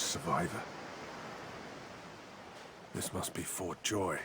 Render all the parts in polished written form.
survivor. This must be Fort Joy.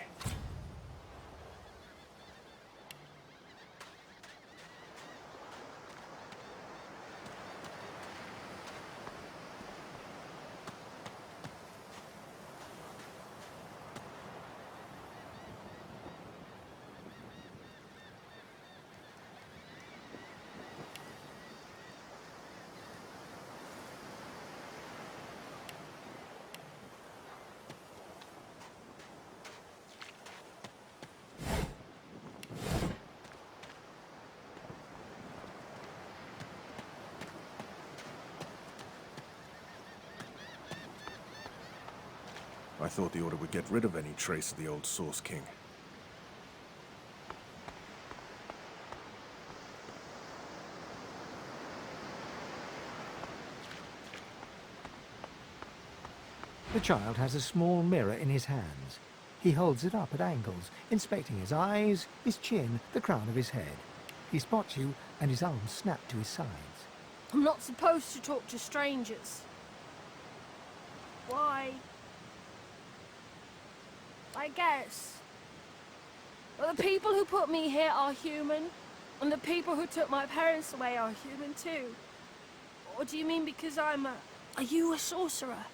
I thought the Order would get rid of any trace of the old Source King. The child has a small mirror in his hands. He holds it up at angles, inspecting his eyes, his chin, the crown of his head. He spots you, and his arms snap to his sides. I'm not supposed to talk to strangers. Why? I guess. But the people who put me here are human, and the people who took my parents away are human too. Or do you mean because I'm a... Are you a sorcerer?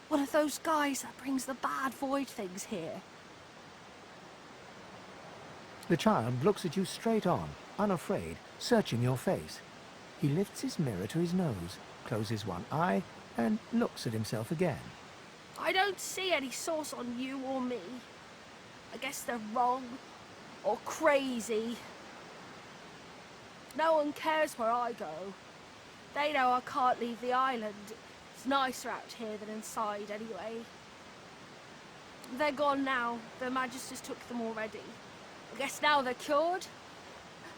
One of those guys that brings the bad void things here? The child looks at you straight on, unafraid, searching your face. He lifts his mirror to his nose, closes one eye, and looks at himself again. I don't see any source on you or me. I guess they're wrong, or crazy. No one cares where I go. They know I can't leave the island. It's nicer out here than inside, anyway. They're gone now. Their Magisters took them already. I guess now they're cured,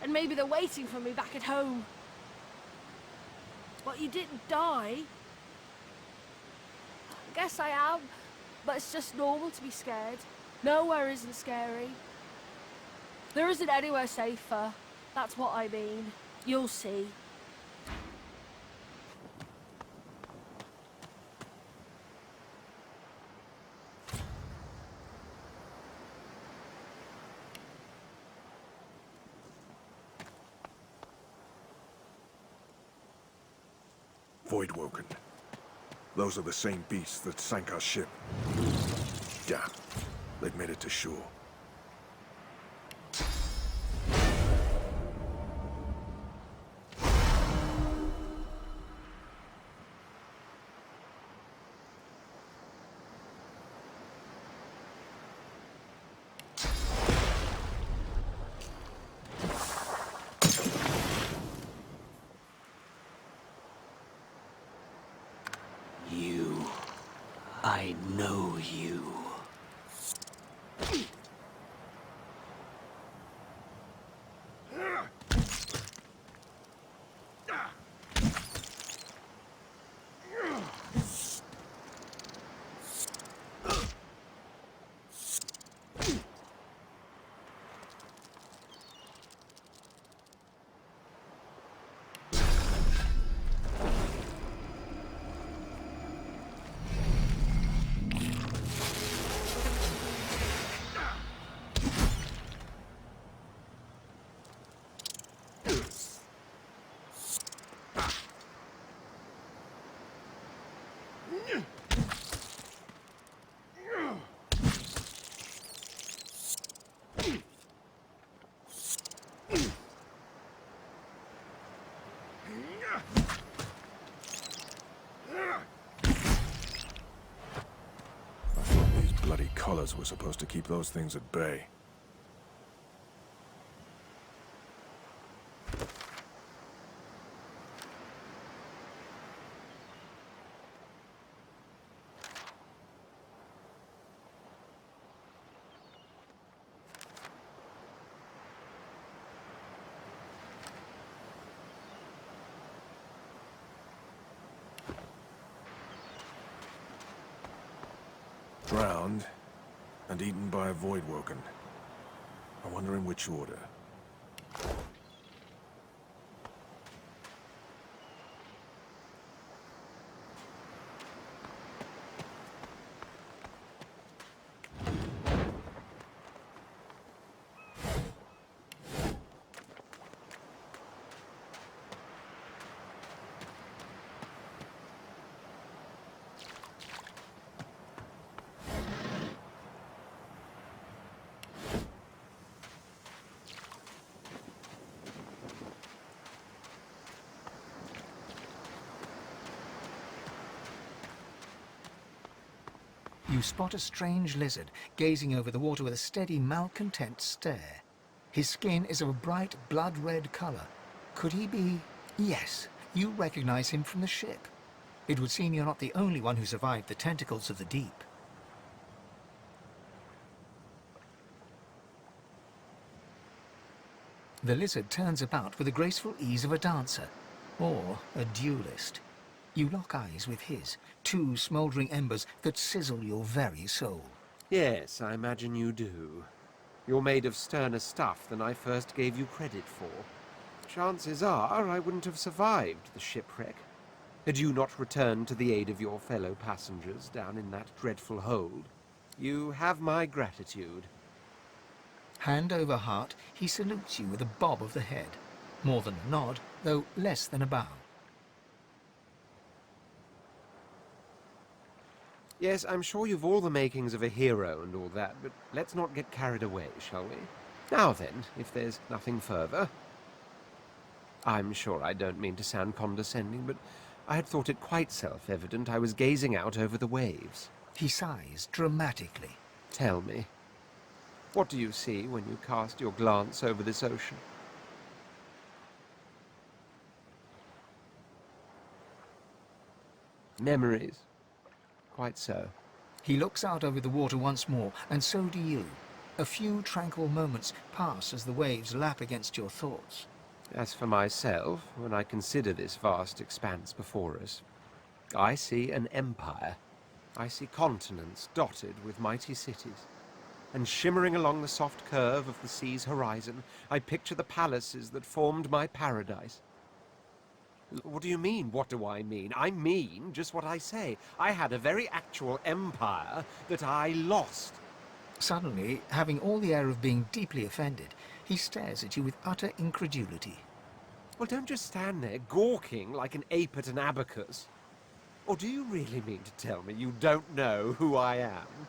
and maybe they're waiting for me back at home. But you didn't die. I guess I am, but it's just normal to be scared. Nowhere isn't scary. There isn't anywhere safer. That's what I mean. You'll see. Voidwoken. Those are the same beasts that sank our ship. Damn. They've made it to shore. I know you. Collars were supposed to keep those things at bay. Drowned and eaten by a Voidwoken. I wonder in which order. You spot a strange lizard gazing over the water with a steady, malcontent stare. His skin is of a bright blood-red colour. Could he be... Yes, you recognize him from the ship. It would seem you're not the only one who survived the tentacles of the deep. The lizard turns about with the graceful ease of a dancer, or a duelist. You lock eyes with his, two smouldering embers that sizzle your very soul. Yes, I imagine you do. You're made of sterner stuff than I first gave you credit for. Chances are I wouldn't have survived the shipwreck had you not returned to the aid of your fellow passengers down in that dreadful hold. You have my gratitude. Hand over heart, he salutes you with a bob of the head. More than a nod, though less than a bow. Yes, I'm sure you've all the makings of a hero and all that, but let's not get carried away, shall we? Now then, if there's nothing further. I'm sure I don't mean to sound condescending, but I had thought it quite self-evident I was gazing out over the waves. He sighs dramatically. Tell me, what do you see when you cast your glance over this ocean? Memories. Quite so. He looks out over the water once more, and so do you. A few tranquil moments pass as the waves lap against your thoughts. As for myself, when I consider this vast expanse before us, I see an empire. I see continents dotted with mighty cities. And shimmering along the soft curve of the sea's horizon, I picture the palaces that formed my paradise. What do you mean, what do I mean? I mean just what I say. I had a very actual empire that I lost. Suddenly, having all the air of being deeply offended, he stares at you with utter incredulity. Well, don't just stand there gawking like an ape at an abacus. Or do you really mean to tell me you don't know who I am?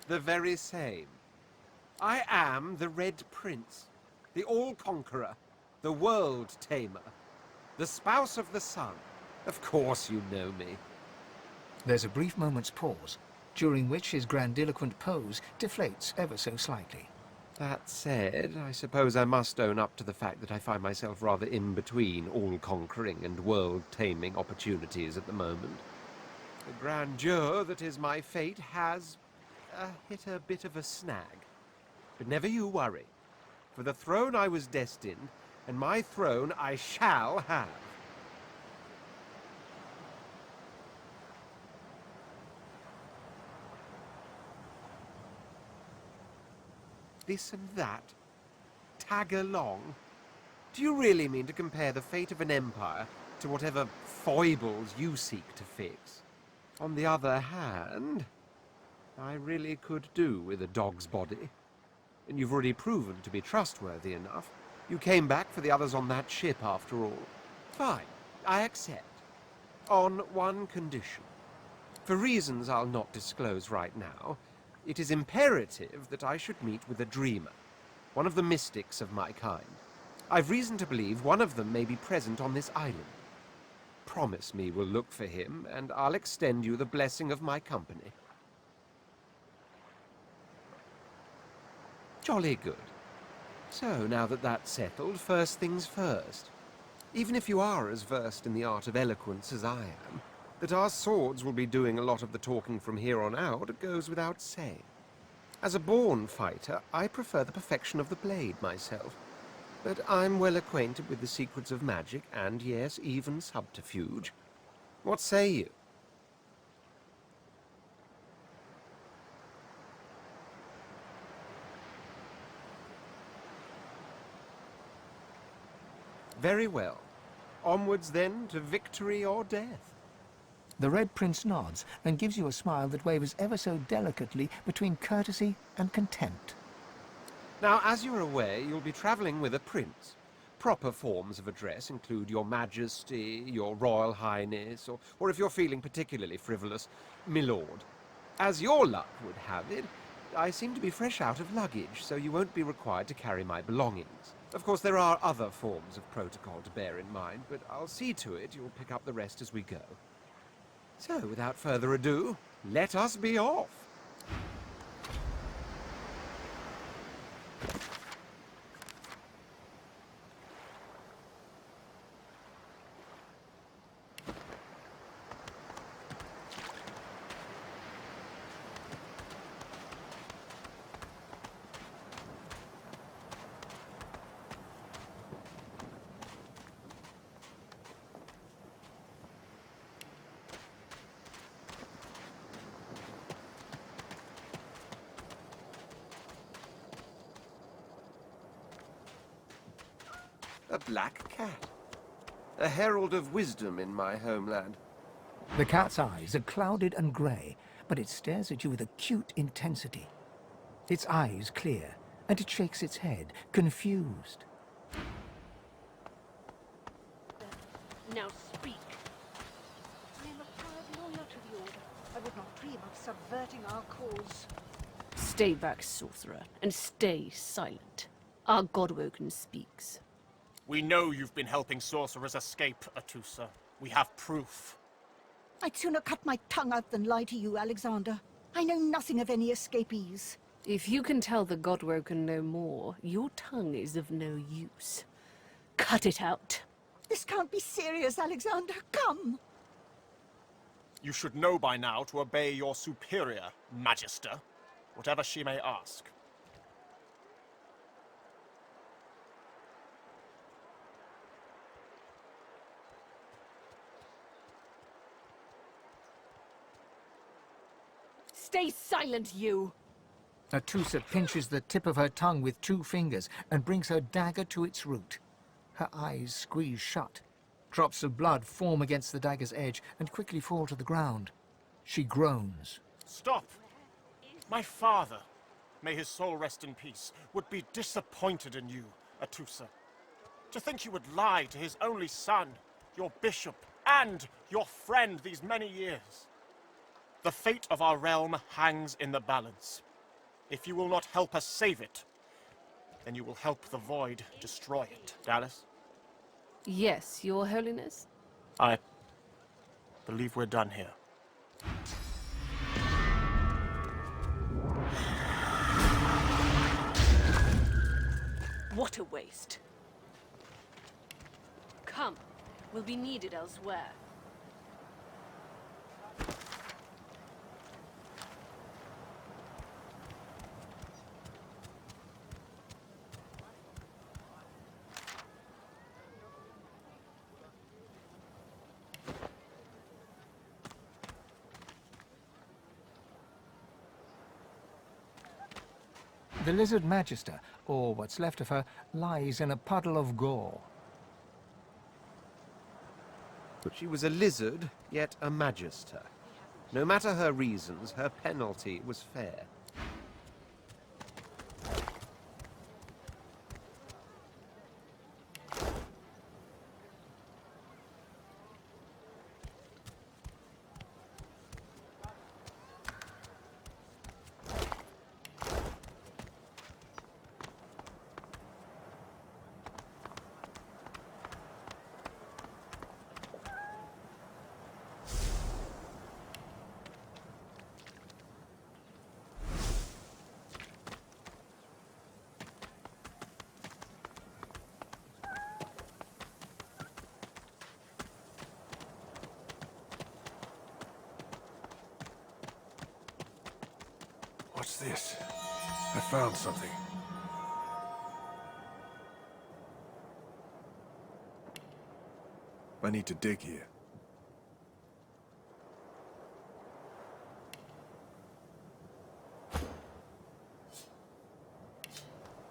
The very same. I am the Red Prince, the All-Conqueror, the World-Tamer, the Spouse of the Sun. Of course you know me. There's a brief moment's pause, during which his grandiloquent pose deflates ever so slightly. That said, I suppose I must own up to the fact that I find myself rather in between all-conquering and world-taming opportunities at the moment. The grandeur that is my fate has hit a bit of a snag. But never you worry. For the throne I was destined, and my throne I shall have. This and that. Tag along. Do you really mean to compare the fate of an empire to whatever foibles you seek to fix? On the other hand, I really could do with a dog's body. And you've already proven to be trustworthy enough. You came back for the others on that ship, after all. Fine, I accept. On one condition. For reasons I'll not disclose right now, it is imperative that I should meet with a dreamer, one of the mystics of my kind. I've reason to believe one of them may be present on this island. Promise me we'll look for him, and I'll extend you the blessing of my company. Jolly good. So, now that that's settled, first things first. Even if you are as versed in the art of eloquence as I am, that our swords will be doing a lot of the talking from here on out goes without saying. As a born fighter, I prefer the perfection of the blade myself. But I'm well acquainted with the secrets of magic and, yes, even subterfuge. What say you? Very well. Onwards, then, to victory or death. The Red Prince nods and gives you a smile that wavers ever so delicately between courtesy and contempt. Now, as you're aware, you'll be traveling with a prince. Proper forms of address include Your Majesty, Your Royal Highness, or if you're feeling particularly frivolous, My Lord. As your luck would have it, I seem to be fresh out of luggage, so you won't be required to carry my belongings. Of course, there are other forms of protocol to bear in mind, but I'll see to it you'll pick up the rest as we go. So, without further ado, let us be off. A black cat. A herald of wisdom in my homeland. The cat's eyes are clouded and grey, but it stares at you with acute intensity. Its eyes clear, and it shakes its head, confused. Now speak. I am a proud loyal to the Order. I would not dream of subverting our cause. Stay back, sorcerer, and stay silent. Our Godwoken speaks. We know you've been helping sorcerers escape, Atusa. We have proof. I'd sooner cut my tongue out than lie to you, Alexander. I know nothing of any escapees. If you can tell the Godwoken no more, your tongue is of no use. Cut it out. This can't be serious, Alexander. Come! You should know by now to obey your superior, Magister, whatever she may ask. Stay silent, you! Atusa pinches the tip of her tongue with 2 fingers and brings her dagger to its root. Her eyes squeeze shut. Drops of blood form against the dagger's edge and quickly fall to the ground. She groans. Stop! My father, may his soul rest in peace, would be disappointed in you, Atusa. To think you would lie to his only son, your bishop, and your friend these many years. The fate of our realm hangs in the balance. If you will not help us save it, then you will help the Void destroy it. Dallas? Yes, your holiness? I believe we're done here. What a waste. Come, we'll be needed elsewhere. The lizard magister, or what's left of her, lies in a puddle of gore. She was a lizard, yet a magister. No matter her reasons, her penalty was fair. What's this? I found something. I need to dig here.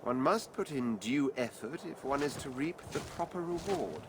One must put in due effort if one is to reap the proper reward.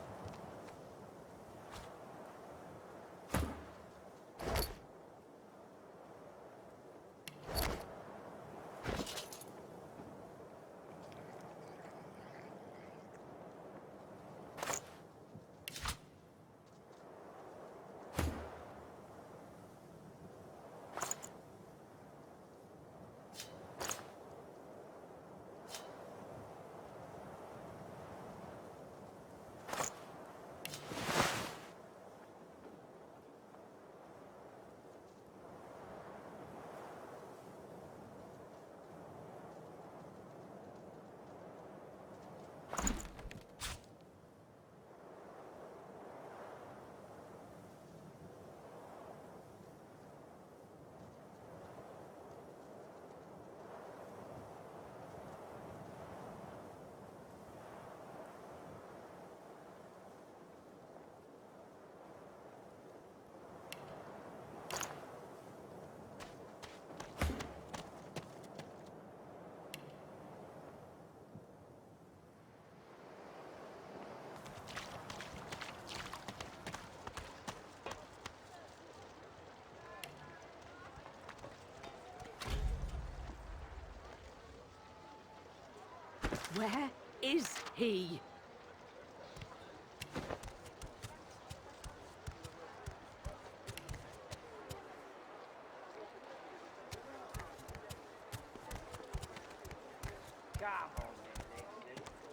Where is he?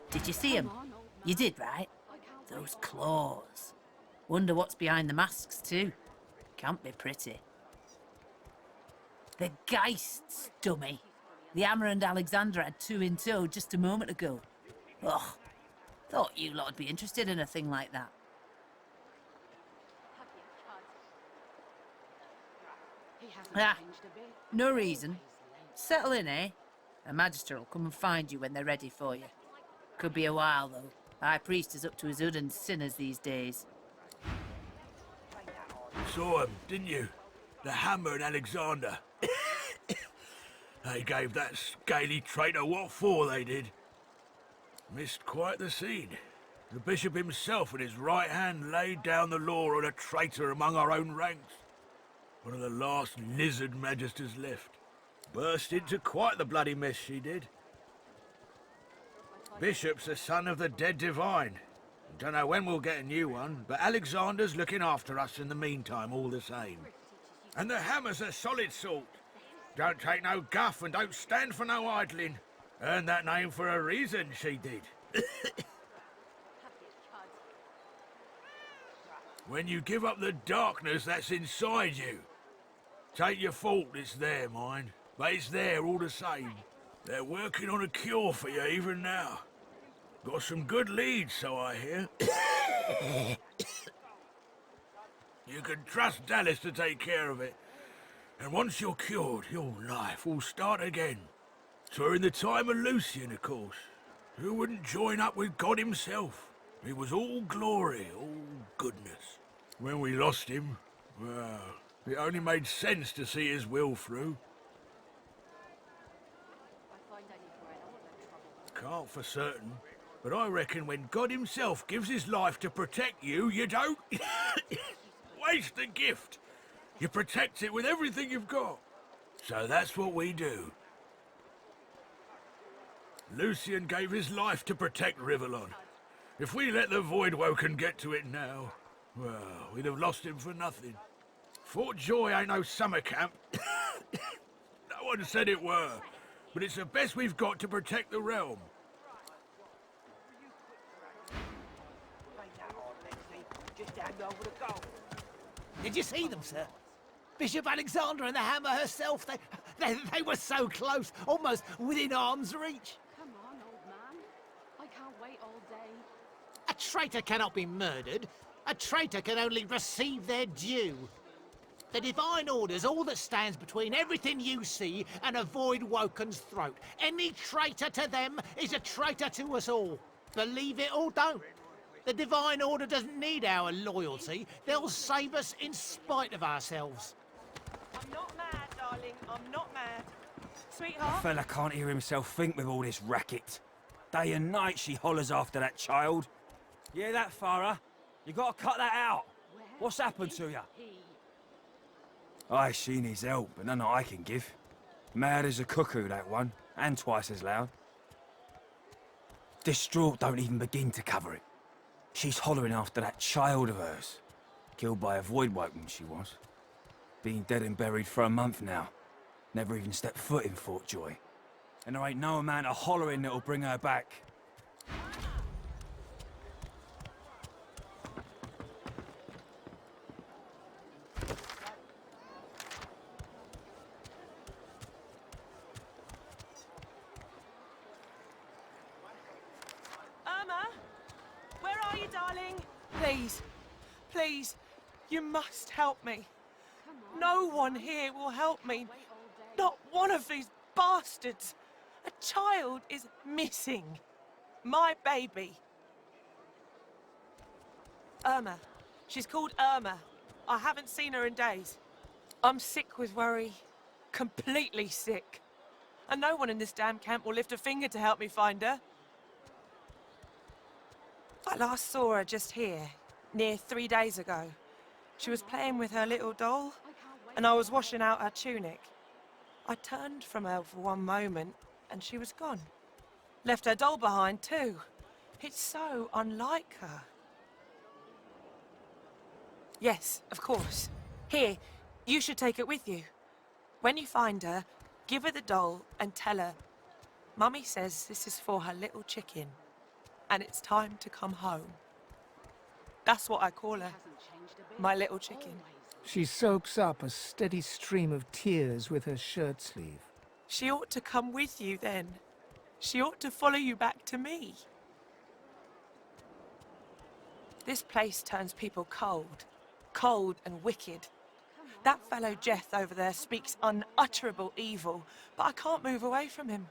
Did you see him? You did, right? Those claws. Wonder what's behind the masks, too. Can't be pretty. The Geists, dummy. The Hammer and Alexander had 2 in tow just a moment ago. Ugh. Thought you lot would be interested in a thing like that. Ah, no reason. Settle in, eh? A magister will come and find you when they're ready for you. Could be a while, though. High priest is up to his hood and sinners these days. Saw 'em, didn't you? The Hammer and Alexander. They gave that scaly traitor what for, they did. Missed quite the scene. The bishop himself and his right hand laid down the law on a traitor among our own ranks. One of the last lizard magisters left. Burst into quite the bloody mess, she did. Bishop's the son of the dead divine. Don't know when we'll get a new one, but Alexander's looking after us in the meantime all the same. And the Hammer's a solid sort. Don't take no guff and don't stand for no idling. Earned that name for a reason, she did. When you give up the darkness that's inside you. Take your fault, it's there, mind. But it's there all the same. They're working on a cure for you even now. Got some good leads, so I hear. You can trust Dallas to take care of it. And once you're cured, your life will start again. During the time of Lucian, of course. Who wouldn't join up with God himself? He was all glory, all goodness. When we lost him, well, it only made sense to see his will through. Can't for certain, but I reckon when God himself gives his life to protect you, you don't waste the gift. You protect it with everything you've got. So that's what we do. Lucian gave his life to protect Rivellon. If we let the Voidwoken get to it now, well, we'd have lost him for nothing. Fort Joy ain't no summer camp. No one said it were, but it's the best we've got to protect the realm. Did you see them, sir? Bishop Alexander and the Hammer herself, they were so close, almost within arm's reach. Come on, old man. I can't wait all day. A traitor cannot be murdered. A traitor can only receive their due. The Divine Order's all that stands between everything you see and a Voidwoken's throat. Any traitor to them is a traitor to us all. Believe it or don't. The Divine Order doesn't need our loyalty. They'll save us in spite of ourselves. I'm not mad, darling. I'm not mad. Sweetheart? Fella can't hear himself think with all this racket. Day and night she hollers after that child. Yeah, that Farah. You gotta cut that out. What's happened to you? Aye, she needs help, but none that I can give. Mad as a cuckoo, that one, and twice as loud. Distraught don't even begin to cover it. She's hollering after that child of hers. Killed by a Voidwoken, she was. Been dead and buried for a month now. Never even stepped foot in Fort Joy. And there ain't no amount of hollering that'll bring her back. Irma? Where are you, darling? Please. Please. You must help me. No one here will help me. Not one of these bastards. A child is missing. My baby. Irma. She's called Irma. I haven't seen her in days. I'm sick with worry. Completely sick. And no one in this damn camp will lift a finger to help me find her. I last saw her just here, near 3 days ago. She was playing with her little doll, and I was washing out her tunic. I turned from her for one moment, and she was gone. Left her doll behind, too. It's so unlike her. Yes, of course. Here, you should take it with you. When you find her, give her the doll and tell her, Mummy says this is for her little chicken, and it's time to come home. That's what I call her, my little chicken. She soaks up a steady stream of tears with her shirt sleeve. She ought to come with you then. She ought to follow you back to me. This place turns people cold. Cold and wicked. That fellow Jeth over there speaks unutterable evil, but I can't move away from him.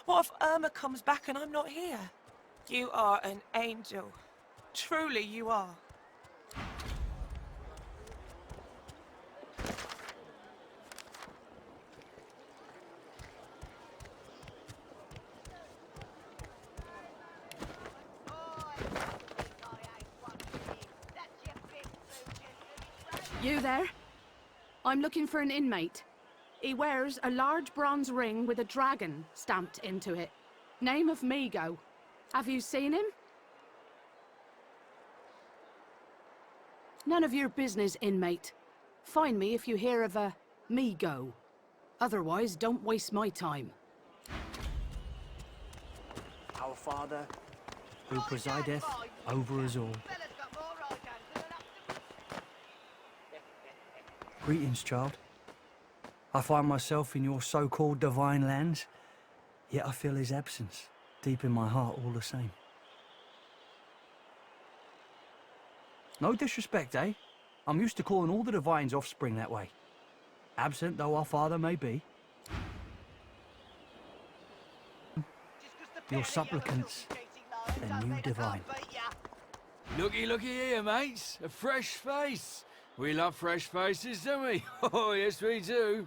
What if Irma comes back and I'm not here? You are an angel. Truly you are. You there? I'm looking for an inmate. He wears a large bronze ring with a dragon stamped into it. Name of Migo. Have you seen him? None of your business, inmate. Find me if you hear of a Migo. Otherwise, don't waste my time. Our Father, who presideth over us all. Greetings, child. I find myself in your so-called divine lands, yet I feel his absence deep in my heart all the same. No disrespect, eh? I'm used to calling all the divine's offspring that way. Absent though our father may be. Your supplicants, the new divine. Looky, looky here, mates. A fresh face. We love fresh faces, don't we? Oh, yes, we do.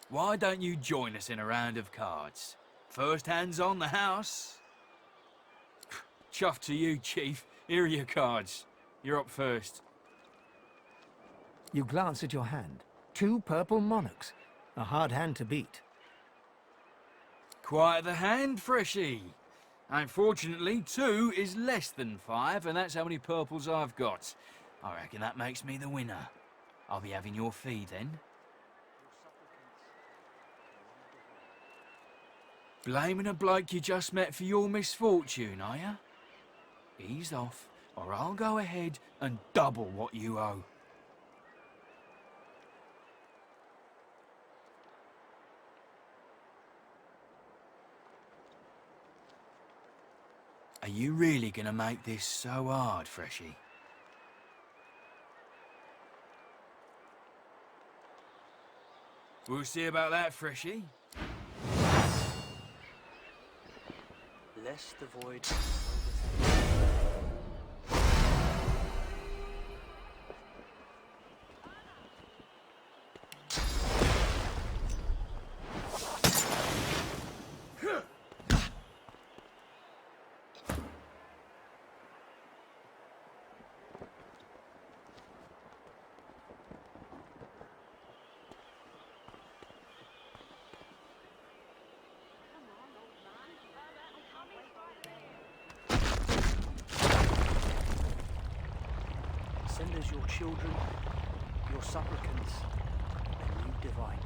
Why don't you join us in a round of cards? First hands on the house. Chuff to you, Chief. Here are your cards. You're up first. You glance at your hand. 2 purple monarchs. A hard hand to beat. Quite the hand, Freshy. Unfortunately, 2 is less than 5, and that's how many purples I've got. I reckon that makes me the winner. I'll be having your fee then. Blaming a bloke you just met for your misfortune, are ya? Ease off, or I'll go ahead and double what you owe. Are you really gonna make this so hard, Freshy? We'll see about that, Freshy. Lest the void send us your children, your supplicants, the new divine.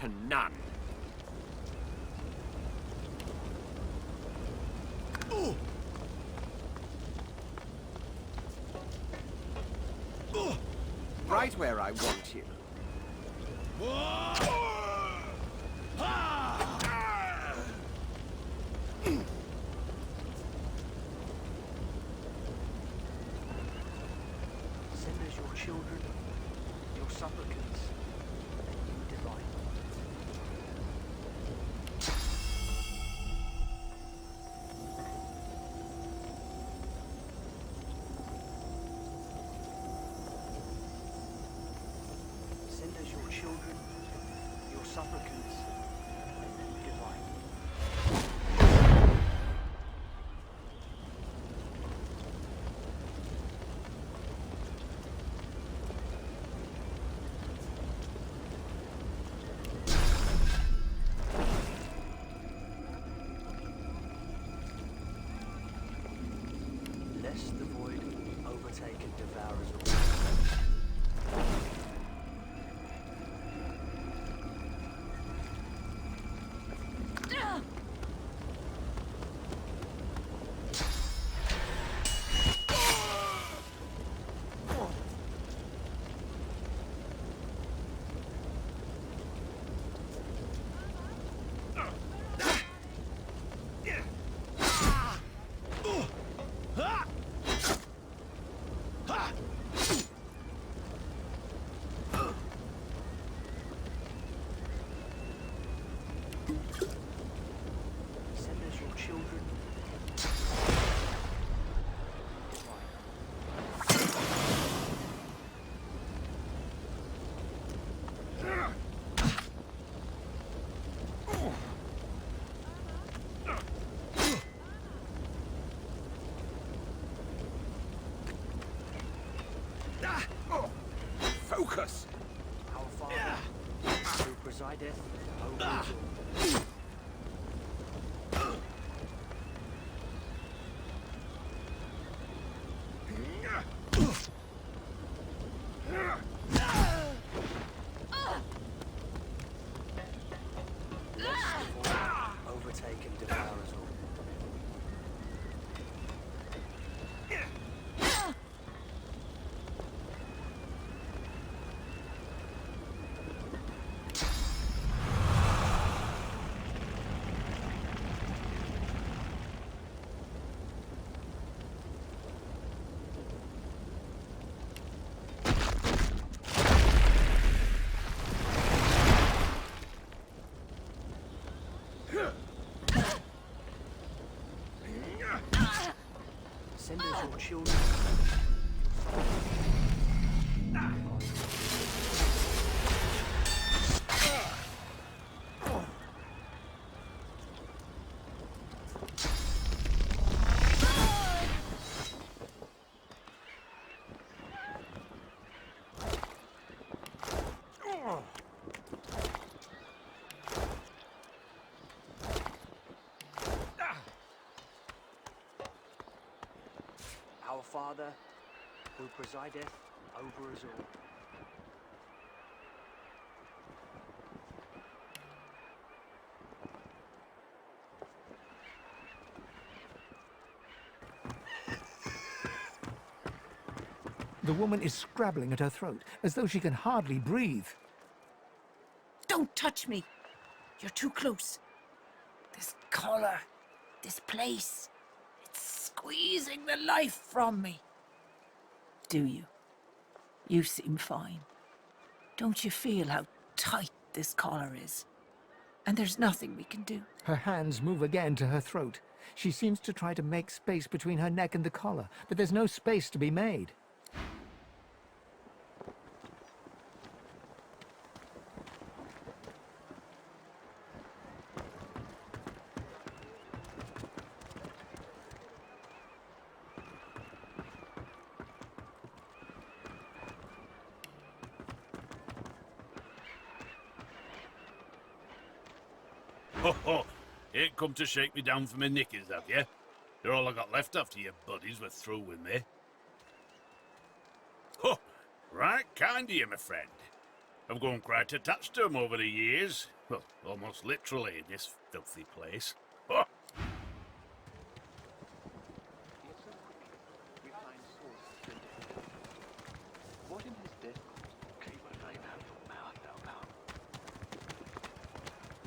to none. Right where I want you. Send us your children, your supplicants, and you divine. Send us your children, your supplicants, and you divine. Lest the void overtake and devour us all. Send us your children. Focus! Our Father, who presideth over us all. Overtake and devour us all. Send us your children. Our Father, who presideth over us all. The woman is scrabbling at her throat, as though she can hardly breathe. Don't touch me! You're too close. This collar, this place, it's squeezing the life from me. Do you? You seem fine. Don't you feel how tight this collar is? And there's nothing we can do. Her hands move again to her throat. She seems to try to make space between her neck and the collar, but there's no space to be made. Ho ho! You ain't come to shake me down for my knickers, have you? They're all I got left after your buddies were through with me. Ho! Right kind of you, my friend. I've grown quite attached to 'em over the years. Well, almost literally in this filthy place. Oh.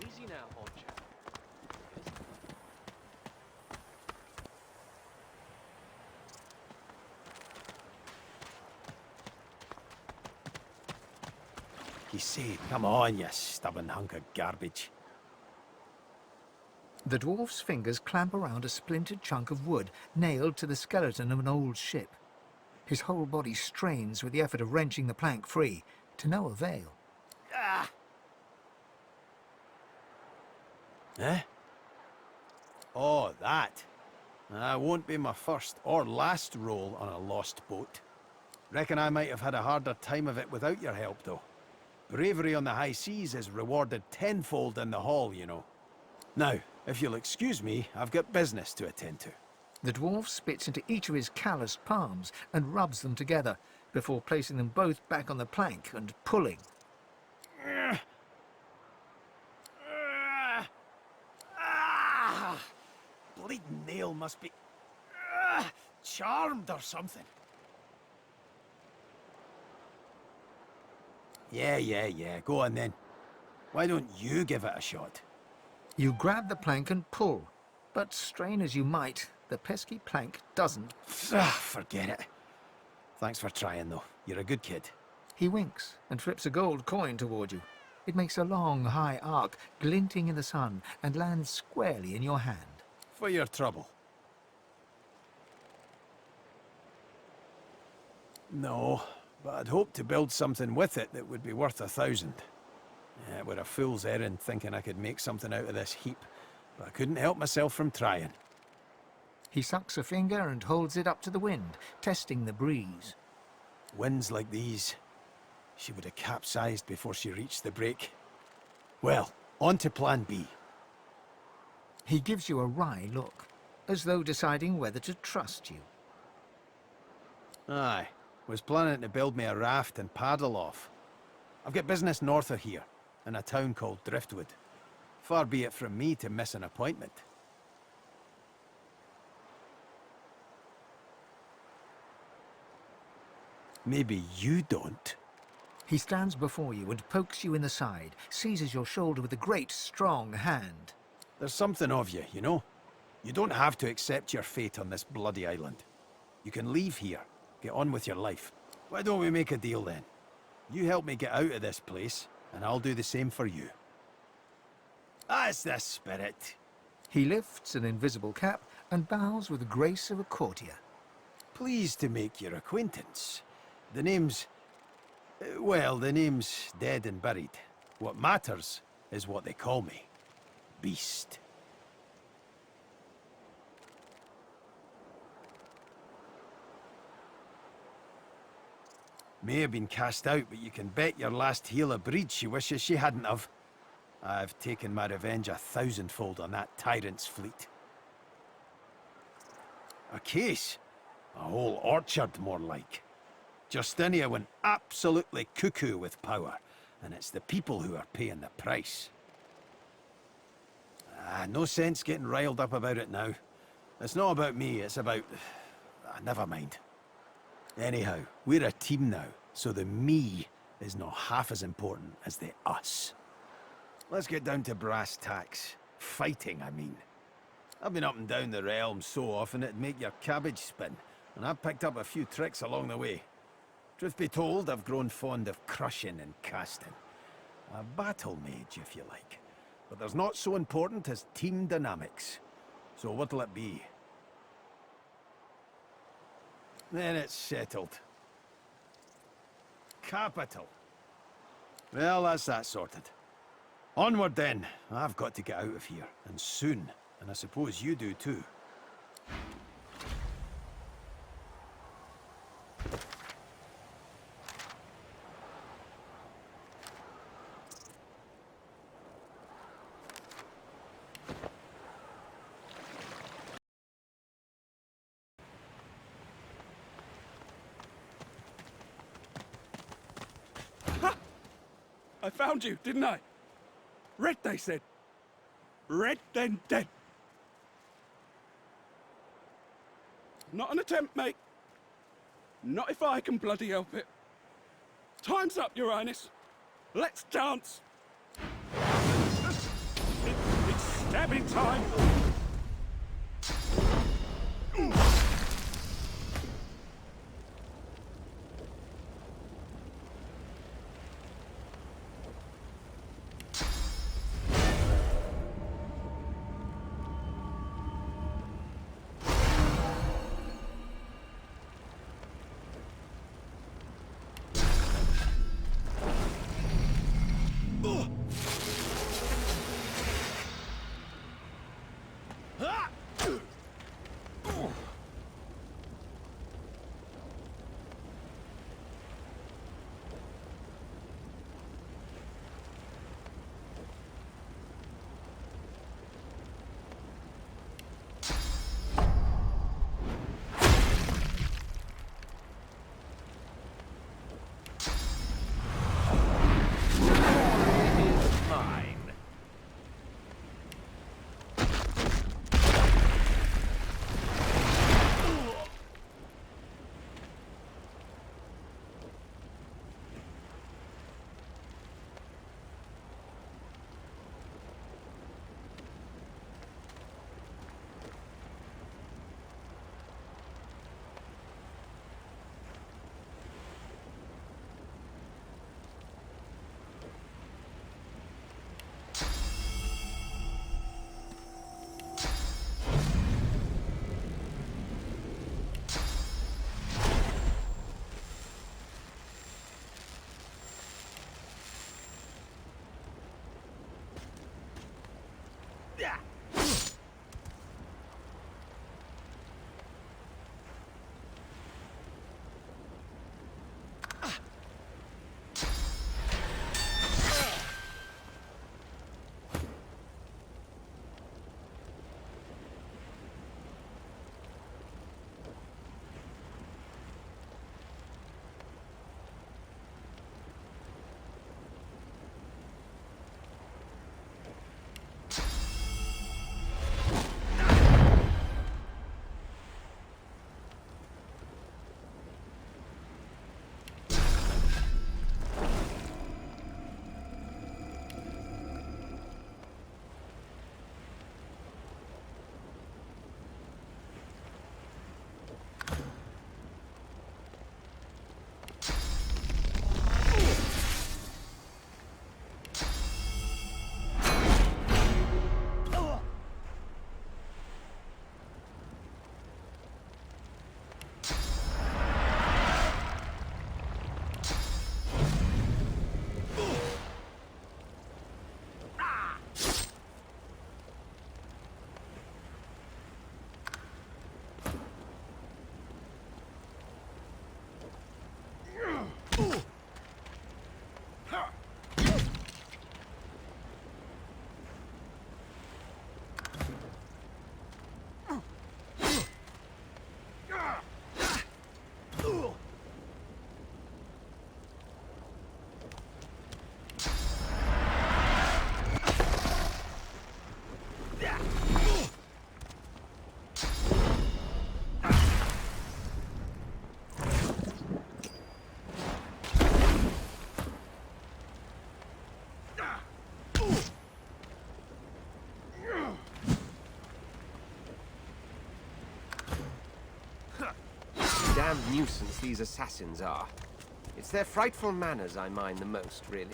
Easy now, old chap. You see, come on, you stubborn hunk of garbage. The dwarf's fingers clamp around a splintered chunk of wood nailed to the skeleton of an old ship. His whole body strains with the effort of wrenching the plank free, to no avail. Ah! Eh? Oh, that. That won't be my first or last roll on a lost boat. Reckon I might have had a harder time of it without your help, though. Bravery on the high seas is rewarded tenfold in the hall, you know. Now, if you'll excuse me, I've got business to attend to. The dwarf spits into each of his calloused palms and rubs them together, before placing them both back on the plank and pulling. Bleeding nail must be charmed or something. Yeah. Go on then. Why don't you give it a shot? You grab the plank and pull, but strain as you might, the pesky plank doesn't. Forget it. Thanks for trying, though. You're a good kid. He winks and flips a gold coin toward you. It makes a long, high arc, glinting in the sun, and lands squarely in your hand. For your trouble. No, but I'd hoped to build something with it that would be worth 1,000. Yeah, it were a fool's errand thinking I could make something out of this heap, but I couldn't help myself from trying. He sucks a finger and holds it up to the wind, testing the breeze. Winds like these, she would have capsized before she reached the break. Well, on to plan B. He gives you a wry look, as though deciding whether to trust you. Aye, was planning to build me a raft and paddle off. I've got business north of here, in a town called Driftwood. Far be it from me to miss an appointment. Maybe you don't. He stands before you and pokes you in the side, seizes your shoulder with a great, strong hand. There's something of you, you know? You don't have to accept your fate on this bloody island. You can leave here, get on with your life. Why don't we make a deal then? You help me get out of this place, and I'll do the same for you. That's the spirit. He lifts an invisible cap and bows with the grace of a courtier. Pleased to make your acquaintance. The name's... well, the name's dead and buried. What matters is what they call me. Beast. May have been cast out, but you can bet your last heel of breed she wishes she hadn't have. I've taken my revenge 1,000-fold on that tyrant's fleet. A case? A whole orchard, more like. Justinia went absolutely cuckoo with power, and it's the people who are paying the price. No sense getting riled up about it now. It's not about me, it's about... never mind. Anyhow, we're a team now, so the me is not half as important as the us. Let's get down to brass tacks. Fighting, I mean. I've been up and down the realm so often it'd make your cabbage spin, and I've picked up a few tricks along the way. Truth be told, I've grown fond of crushing and casting. A battle mage, if you like. But there's not so important as team dynamics. So what'll it be? Then it's settled. Capital. Well, that's that sorted. Onward then. I've got to get out of here, and soon. And I suppose you do too. I found you, didn't I? Red, they said. Red, then dead. Not an attempt, mate. Not if I can bloody help it. Time's up, Your Highness. Let's dance. It's stabbing time. Damned nuisance these assassins are. It's their frightful manners I mind the most, really.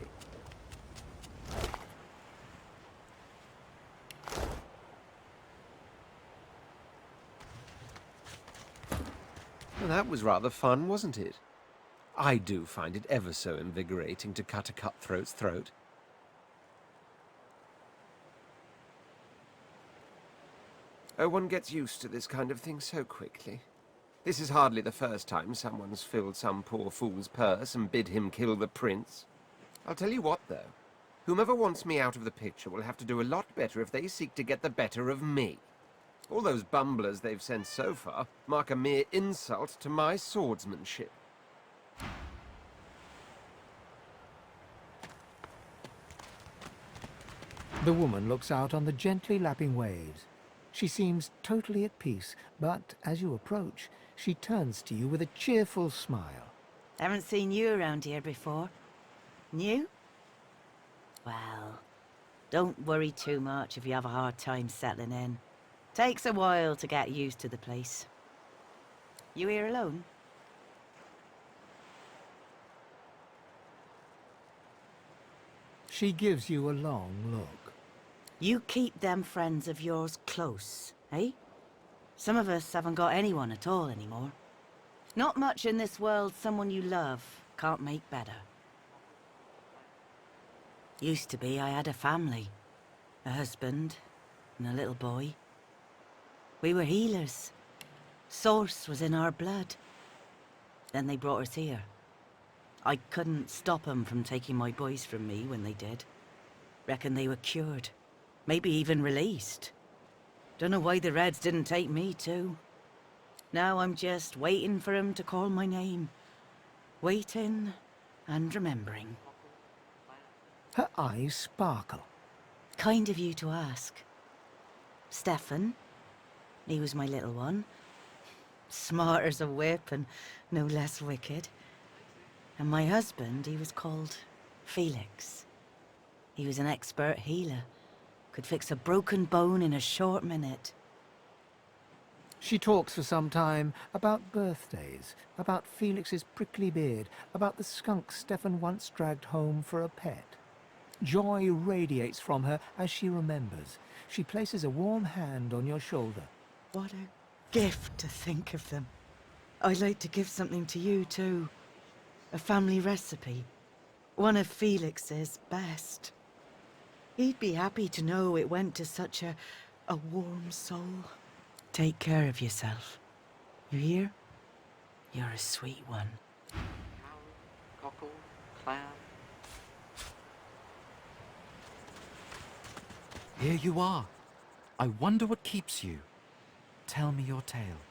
Well, that was rather fun, wasn't it? I do find it ever so invigorating to cut a cutthroat's throat. Oh, one gets used to this kind of thing so quickly. This is hardly the first time someone's filled some poor fool's purse and bid him kill the prince. I'll tell you what, though. Whomever wants me out of the picture will have to do a lot better if they seek to get the better of me. All those bumblers they've sent so far mark a mere insult to my swordsmanship. The woman looks out on the gently lapping waves. She seems totally at peace, but as you approach, she turns to you with a cheerful smile. Haven't seen you around here before. New? Well, don't worry too much if you have a hard time settling in. Takes a while to get used to the place. You here alone? She gives you a long look. You keep them friends of yours close, eh? Some of us haven't got anyone at all anymore. Not much in this world someone you love can't make better. Used to be I had a family. A husband and a little boy. We were healers. Source was in our blood. Then they brought us here. I couldn't stop them from taking my boys from me when they did. Reckon they were cured. Maybe even released. Don't know why the Reds didn't take me too. Now I'm just waiting for 'em to call my name. Waiting and remembering. Her eyes sparkle. Kind of you to ask. Stefan, he was my little one. Smart as a whip and no less wicked. And my husband, he was called Felix. He was an expert healer. Could fix a broken bone in a short minute. She talks for some time about birthdays, about Felix's prickly beard, about the skunk Stefan once dragged home for a pet. Joy radiates from her as she remembers. She places a warm hand on your shoulder. What a gift to think of them. I'd like to give something to you too. A family recipe. One of Felix's best. He'd be happy to know it went to such a warm soul. Take care of yourself. You hear? You're a sweet one. Cockle, clown. Here you are. I wonder what keeps you. Tell me your tale.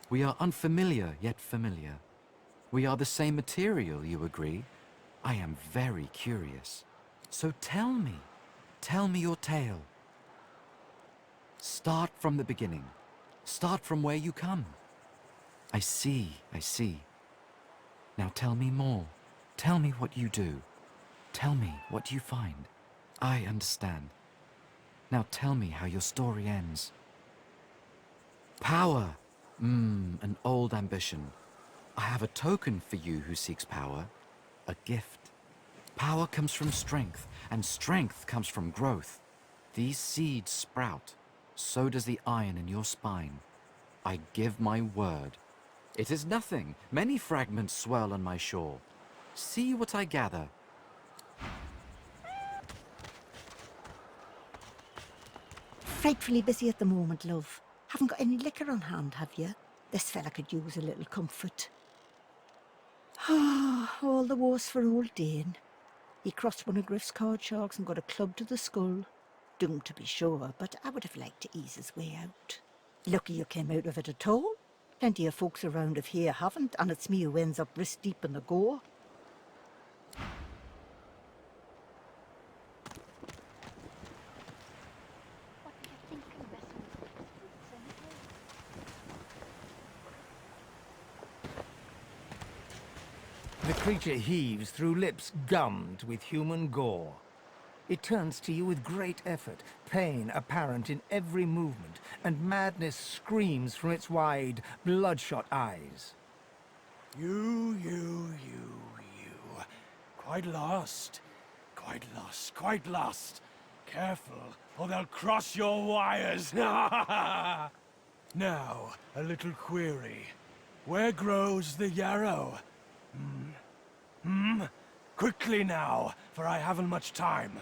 We are unfamiliar, yet familiar. We are the same material, you agree? I am very curious. So tell me your tale. Start from the beginning. Start from where you come. I see. Now tell me more. Tell me what you do. Tell me what you find. I understand. Now tell me how your story ends. Power. An old ambition. I have a token for you who seeks power. A gift. Power comes from strength, and strength comes from growth. These seeds sprout. So does the iron in your spine. I give my word. It is nothing. Many fragments swirl on my shore. See what I gather. Frightfully busy at the moment, love. Haven't got any liquor on hand, have you? This fella could use a little comfort. All the worse for old Dane. He crossed one of Griff's card sharks and got a club to the skull. Doomed to be sure, but I would have liked to ease his way out. Lucky you came out of it at all. Plenty of folks around of here haven't, and it's me who ends up wrist deep in the gore. The creature heaves through lips gummed with human gore. It turns to you with great effort, pain apparent in every movement, and madness screams from its wide, bloodshot eyes. You. Quite lost. Careful, or they'll cross your wires. Now, a little query. Where grows the yarrow? Quickly now, for I haven't much time.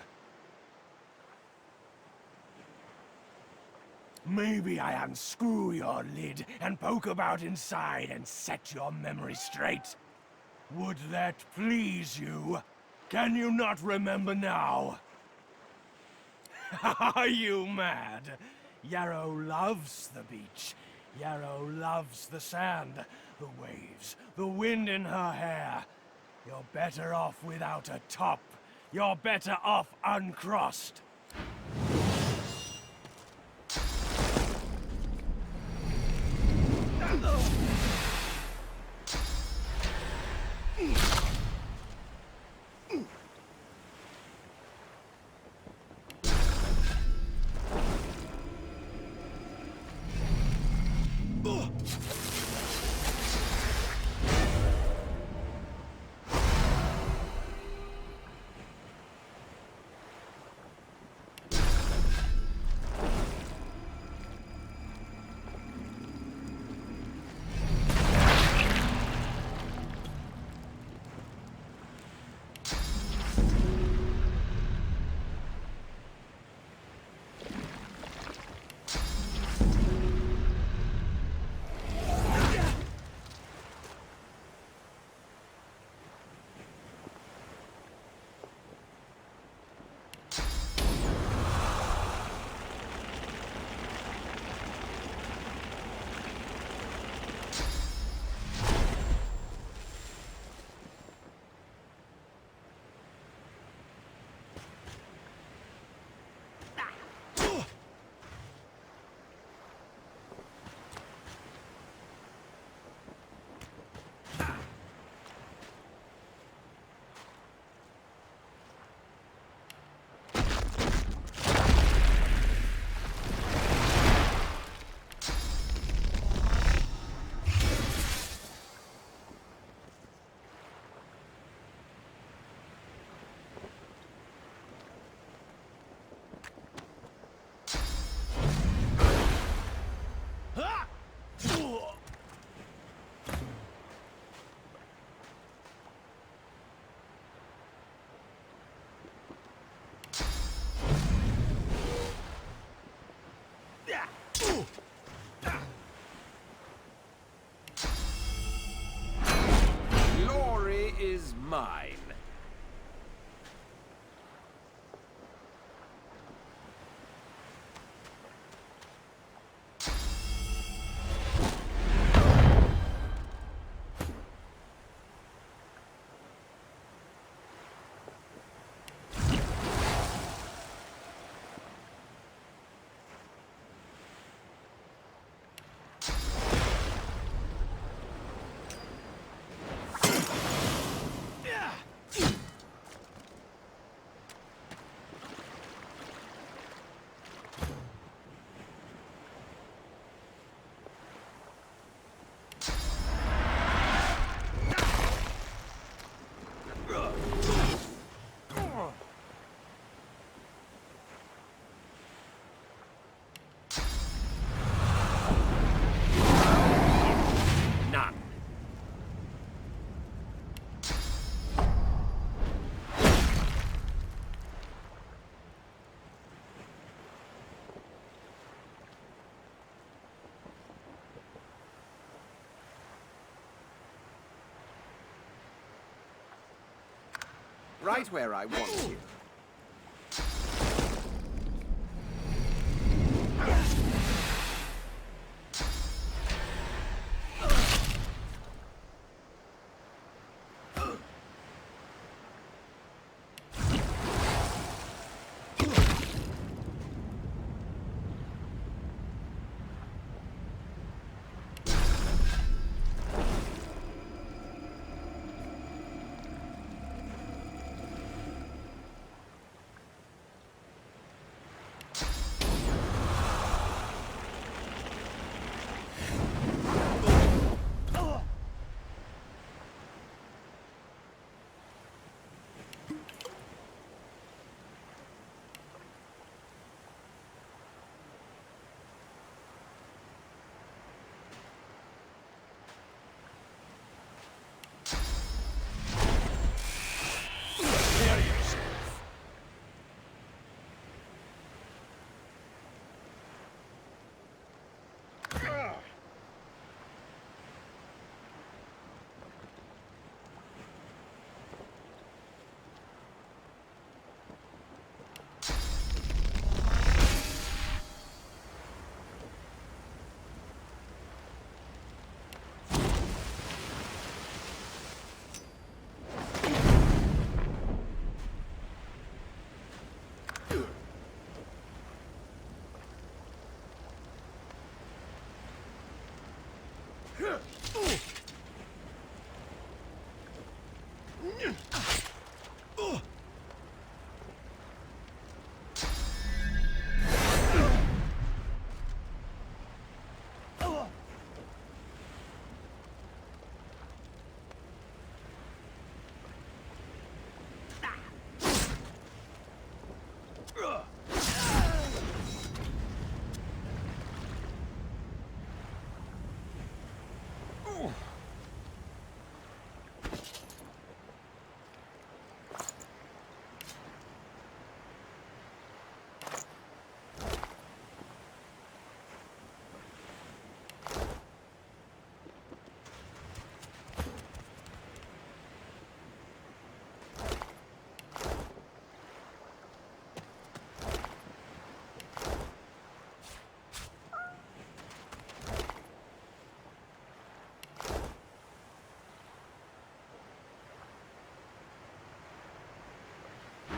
Maybe I unscrew your lid and poke about inside and set your memory straight. Would that please you? Can you not remember now? Are you mad? Yarrow loves the beach. Yarrow loves the sand, the waves, the wind in her hair. You're better off without a top. You're better off uncrossed. Glory is mine. Right where I want you.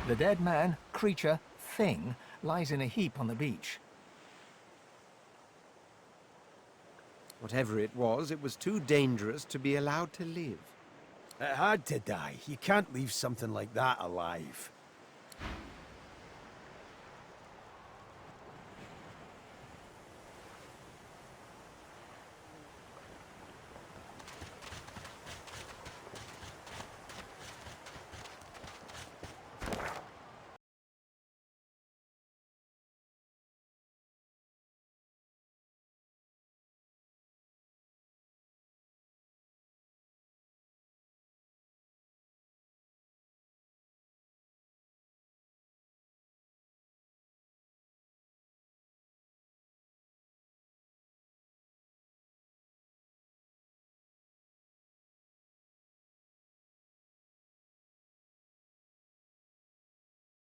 The dead man, creature, thing, lies in a heap on the beach. Whatever it was too dangerous to be allowed to live. It had to die. You can't leave something like that alive.